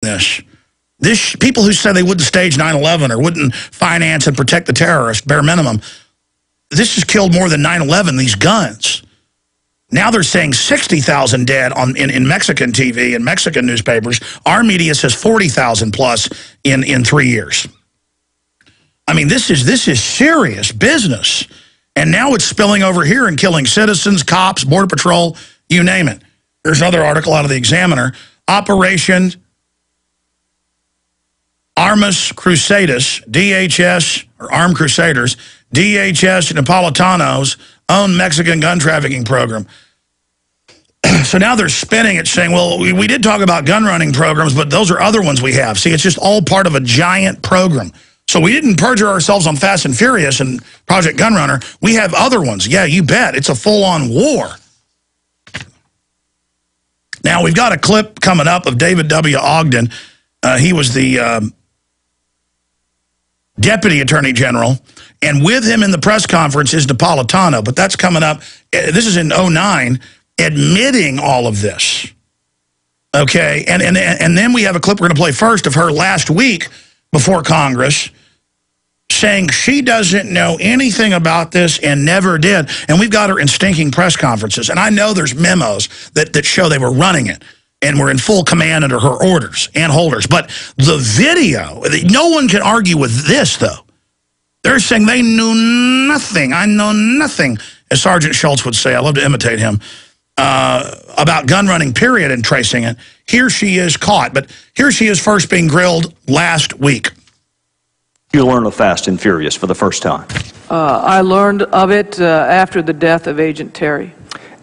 This people who said they wouldn't stage 9/11 or wouldn't finance and protect the terrorists, bare minimum, this has killed more than 9/11, these guns. Now they're saying 60,000 dead in Mexican TV and Mexican newspapers. Our media says 40,000 plus in 3 years. I mean, this is serious business. And now it's spilling over here and killing citizens, cops, Border Patrol, you name it. There's another article out of the Examiner. Operation Armas Cruzadas, DHS, or Armed Crusaders, DHS Napolitanos own Mexican gun trafficking program. So now they're spinning it saying, well, we did talk about gun running programs, but those are other ones we have. See, it's just all part of a giant program. So we didn't perjure ourselves on Fast and Furious and Project Gunrunner. We have other ones. Yeah, you bet. It's a full-on war. Now, we've got a clip coming up of David W. Ogden. He was the Deputy Attorney General. And with him in the press conference is Napolitano. But that's coming up. This is in 2009, admitting all of this. Okay? And then we have a clip we're going to play first of her last week before Congress, saying she doesn't know anything about this and never did. And we've got her in stinking press conferences. And I know there's memos that show they were running it and were in full command under her orders and holders. But the video, no one can argue with this, though. They're saying they knew nothing. I know nothing, as Sergeant Schultz would say. I love to imitate him. About gun running, period, and tracing it. Here she is caught. But here she is first being grilled last week. You learn of Fast and Furious for the first time? I learned of it after the death of Agent Terry.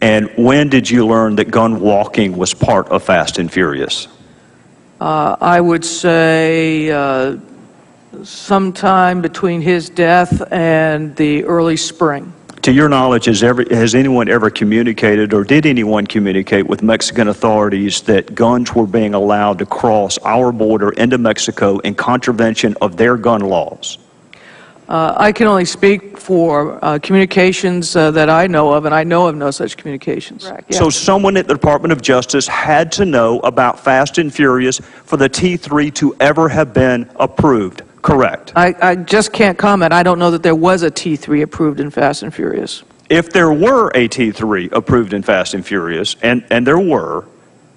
And when did you learn that gun walking was part of Fast and Furious? I would say sometime between his death and the early spring. To your knowledge, has anyone ever communicated, or did anyone communicate with Mexican authorities that guns were being allowed to cross our border into Mexico in contravention of their gun laws? I can only speak for communications that I know of, and I know of no such communications. Correct, yeah. So someone at the Department of Justice had to know about Fast and Furious for the T3 to ever have been approved. Correct. I just can't comment. I don't know that there was a T3 approved in Fast and Furious. If there were a T3 approved in Fast and Furious, and there were,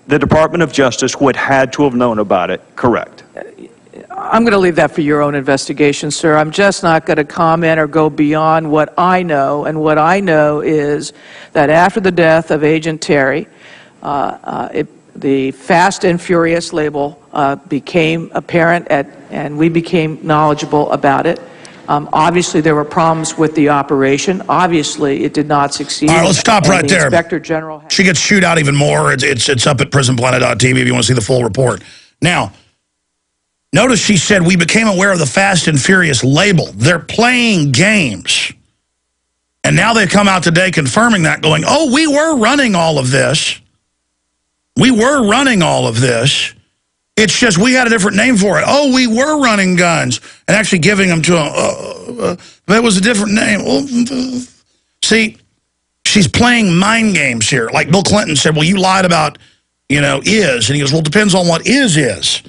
the Department of Justice would had to have known about it, correct? I'm going to leave that for your own investigation, sir. I'm just not going to comment or go beyond what I know, and what I know is that after the death of Agent Terry, the Fast and Furious label became apparent, and we became knowledgeable about it. Obviously, there were problems with the operation. Obviously, it did not succeed. All right, let's stop right there. Inspector General. She gets chewed out even more. It's up at prisonplanet.tv if you want to see the full report. Now, notice she said we became aware of the Fast and Furious label. They're playing games. And now they've come out today confirming that, going, oh, we were running all of this. We were running all of this. It's just we had a different name for it. Oh, we were running guns and actually giving them to them. That was a different name. See, she's playing mind games here. Like Bill Clinton said, well, you lied about, is. And he goes, well, it depends on what is.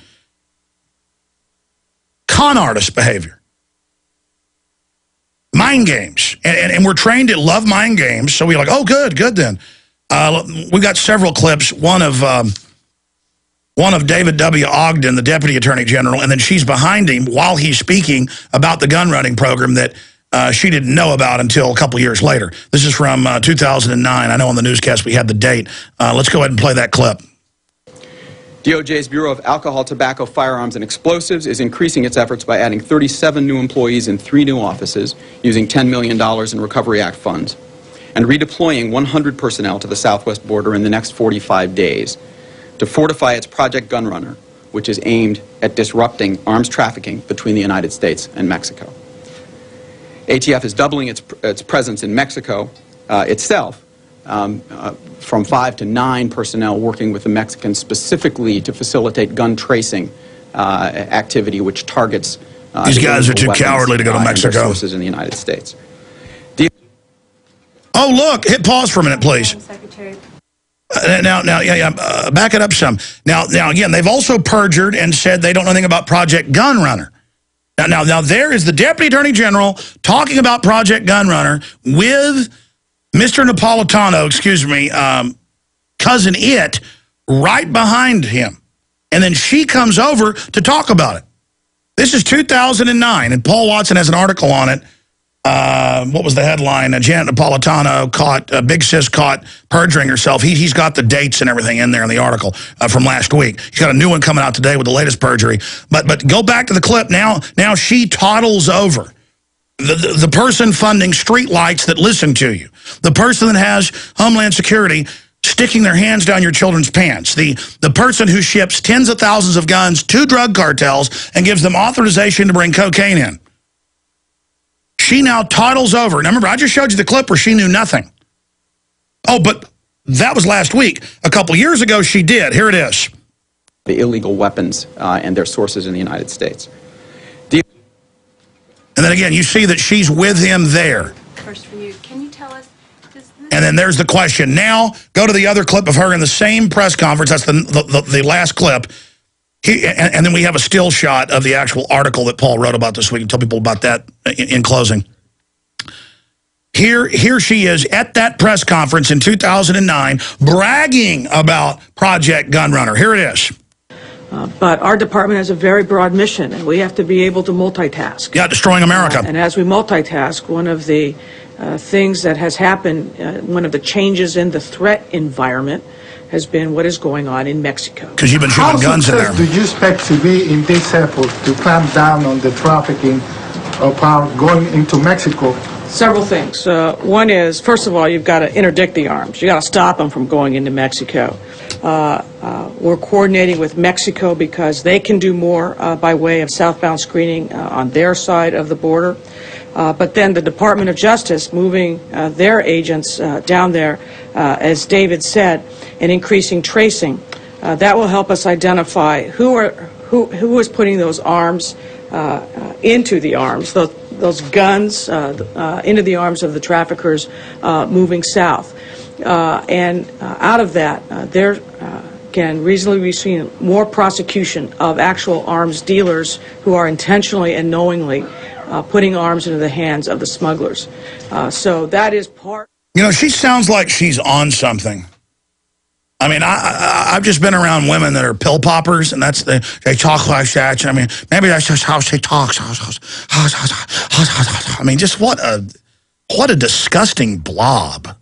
Con artist behavior. Mind games. And we're trained to love mind games. So we're like, oh, good then. We've got several clips. One of David W. Ogden, the Deputy Attorney General, and then she's behind him while he's speaking about the gun running program that she didn't know about until a couple years later. This is from 2009. I know on the newscast we had the date. Let's go ahead and play that clip. DOJ's Bureau of Alcohol, Tobacco, Firearms, and Explosives is increasing its efforts by adding 37 new employees in 3 new offices using $10 million in Recovery Act funds, and redeploying 100 personnel to the southwest border in the next 45 days to fortify its Project Gunrunner, which is aimed at disrupting arms trafficking between the United States and Mexico. ATF is doubling its presence in Mexico itself, from 5 to 9 personnel working with the Mexicans specifically to facilitate gun tracing activity which targets these guys are too cowardly to go to Mexico. Sources in the United States. Oh, look, hit pause for a minute, please. Back it up some. Now, again, they've also perjured and said they don't know anything about Project Gunrunner. Now, there is the Deputy Attorney General talking about Project Gunrunner with Mr. Napolitano, Cousin It, right behind him. And then she comes over to talk about it. This is 2009, and Paul Watson has an article on it. What was the headline? Janet Napolitano caught, Big Sis caught perjuring herself. He's got the dates and everything in there in the article from last week. He's got a new one coming out today with the latest perjury. But go back to the clip. Now she toddles over. The person funding streetlights that listen to you. The person that has Homeland Security sticking their hands down your children's pants. The person who ships tens of thousands of guns to drug cartels and gives them authorization to bring cocaine in. She now toddles over. Now, remember, I just showed you the clip where she knew nothing. Oh, but that was last week. A couple years ago, she did. Here it is. The illegal weapons and their sources in the United States. And then again, you see that she's with him there. First for you, can you tell us? And then there's the question. Now, go to the other clip of her in the same press conference. That's the last clip. And then we have a still shot of the actual article that Paul wrote about this week, and tell people about that in closing. Here she is at that press conference in 2009 bragging about Project Gunrunner. Here it is. But our department has a very broad mission, and we have to be able to multitask. Yeah, destroying America. And as we multitask, one of the things that has happened, one of the changes in the threat environment has been what is going on in Mexico. Because you've been shooting guns in there. How successful do you expect to be in this effort to clamp down on the trafficking of power going into Mexico? Several things. One is, first of all, you've got to interdict the arms. You've got to stop them from going into Mexico. We're coordinating with Mexico because they can do more by way of southbound screening on their side of the border. But then the Department of Justice moving their agents down there, as David said, and increasing tracing. That will help us identify who is putting those arms into the arms, those guns into the arms of the traffickers moving south. And out of that, there can reasonably be seen more prosecution of actual arms dealers who are intentionally and knowingly putting arms into the hands of the smugglers. So that is part. You know, she sounds like she's on something. I mean, I've just been around women that are pill poppers, and they talk like that. I mean, maybe that's just how she talks. I mean, just what a disgusting blob.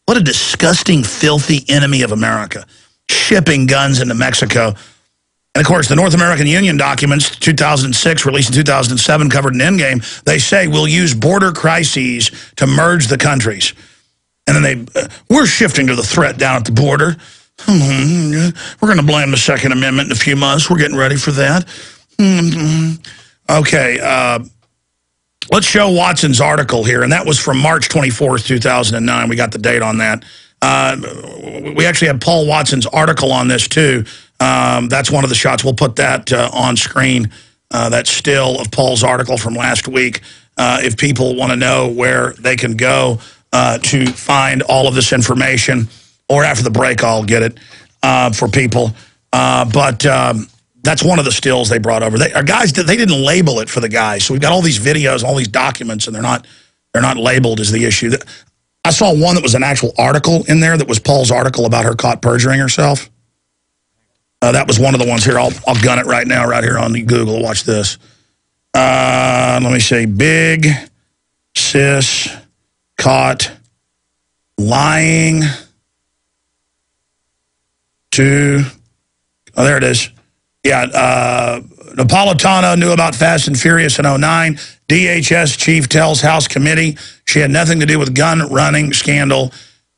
What a disgusting, filthy enemy of America, shipping guns into Mexico. And, of course, the North American Union documents, 2006, released in 2007, covered in Endgame, they say we'll use border crises to merge the countries. And then we're shifting to the threat down at the border. We're going to blame the Second Amendment in a few months. We're getting ready for that. Okay, let's show Watson's article here, and that was from March 24th, 2009. We got the date on that. We actually have Paul Watson's article on this, too. That's one of the shots. We'll put that on screen, that still of Paul's article from last week, if people want to know where they can go to find all of this information. Or after the break, I'll get it for people. But that's one of the stills they brought over. Our guys, they didn't label it for the guys. So we've got all these videos, all these documents, and they're not labeled is the issue. I saw one that was an actual article in there that was Paul's article about her caught perjuring herself. That was one of the ones here. I'll gun it right now, right here on Google. Watch this. Let me see. Big Sis caught lying to, oh, there it is. Yeah, Napolitano knew about Fast and Furious in 2009. DHS chief tells House committee she had nothing to do with gun running scandal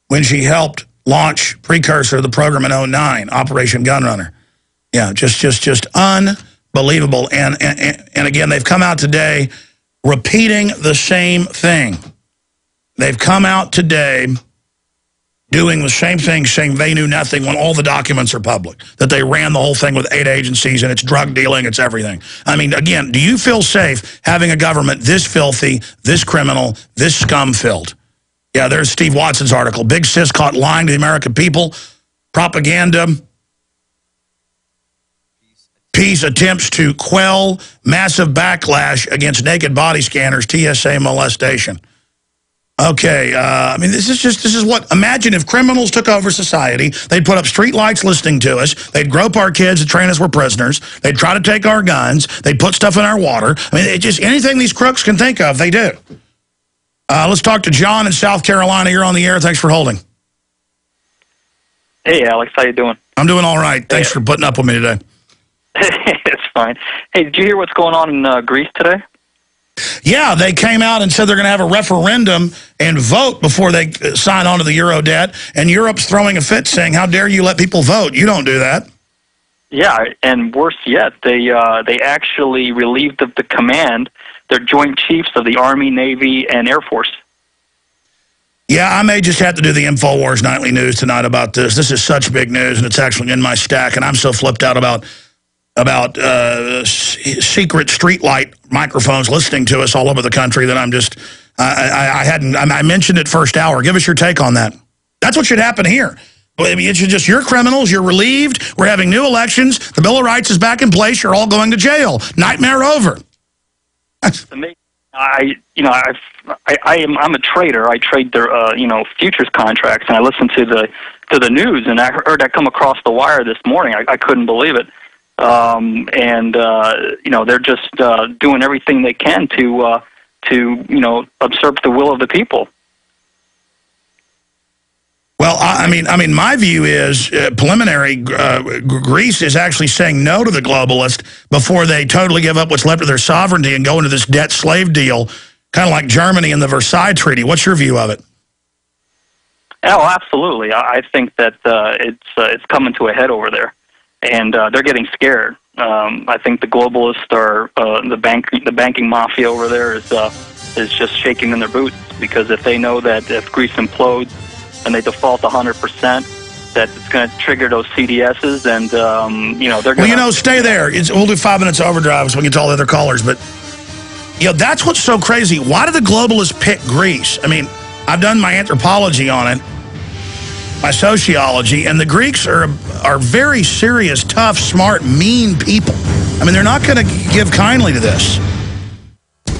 when she helped launch precursor to the program in 2009, Operation Gunrunner. Yeah, just unbelievable. And again, they've come out today repeating the same thing. They've come out today doing the same thing, saying they knew nothing when all the documents are public, that they ran the whole thing with 8 agencies, and it's drug dealing, it's everything. I mean, again, do you feel safe having a government this filthy, this criminal, this scum-filled? Yeah, there's Steve Watson's article. Big Sis caught lying to the American people. propaganda. Peace attempts to quell massive backlash against naked body scanners, TSA molestation. Okay, I mean, this is what, imagine if criminals took over society, they'd put up street lights listening to us, they'd grope our kids and train us we're prisoners, they'd try to take our guns, they'd put stuff in our water. I mean, just anything these crooks can think of, they do. Let's talk to John in South Carolina. You're on the air. Thanks for holding. Hey, Alex, how you doing? I'm doing all right. Thanks for putting up with me today. It's fine. Hey, did you hear what's going on in Greece today? Yeah, they came out and said they're going to have a referendum and vote before they sign on to the Euro debt, and Europe's throwing a fit saying, how dare you let people vote? You don't do that. Yeah, and worse yet, they actually relieved of the command their joint chiefs of the Army, Navy, and Air Force. Yeah, I may just have to do the InfoWars Nightly News tonight about this. This is such big news, and it's actually in my stack, and I'm so flipped out about secret streetlight microphones listening to us all over the country that I'm just, I mentioned it first hour. Give us your take on that. That's what should happen here. I mean, it should just, you're criminals, you're relieved, we're having new elections, the Bill of Rights is back in place, you're all going to jail. Nightmare over. I'm a trader. I trade their futures contracts, and I listen to the news, and I heard that come across the wire this morning. I couldn't believe it. They're just doing everything they can to usurp the will of the people. Well, I mean, my view is preliminary. Greece is actually saying no to the globalists before they totally give up what's left of their sovereignty and go into this debt slave deal, kind of like Germany and the Versailles Treaty. What's your view of it? Oh, absolutely. I think that it's coming to a head over there, and they're getting scared. I think the globalists are the banking mafia over there is just shaking in their boots, because if they know that if Greece implodes and they default 100%, that it's going to trigger those CDSs, and they're going to... Well, stay there. We'll do 5 minutes overdrive so we can get to all the other callers, but that's what's so crazy. Why did the globalists pick Greece? I mean, I've done my anthropology on it, my sociology, and the Greeks are very serious, tough, smart, mean people. I mean, they're not going to give kindly to this.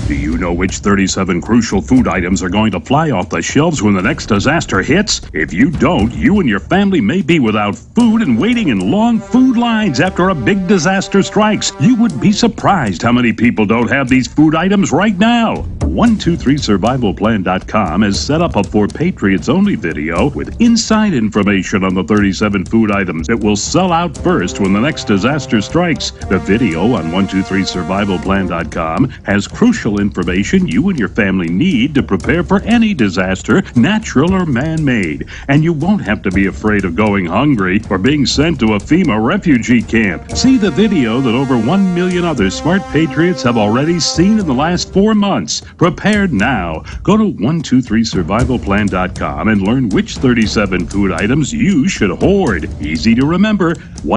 Do you know which 37 crucial food items are going to fly off the shelves when the next disaster hits? If you don't, you and your family may be without food and waiting in long food lines after a big disaster strikes. You would be surprised how many people don't have these food items right now. 123survivalplan.com has set up a For Patriots Only video with inside information on the 37 food items that will sell out first when the next disaster strikes. The video on 123survivalplan.com has crucial information you and your family need to prepare for any disaster, natural or man-made. And you won't have to be afraid of going hungry or being sent to a FEMA refugee camp. See the video that over 1 million other smart patriots have already seen in the last 4 months. Prepared now. Go to 123survivalplan.com and learn which 37 food items you should hoard. Easy to remember.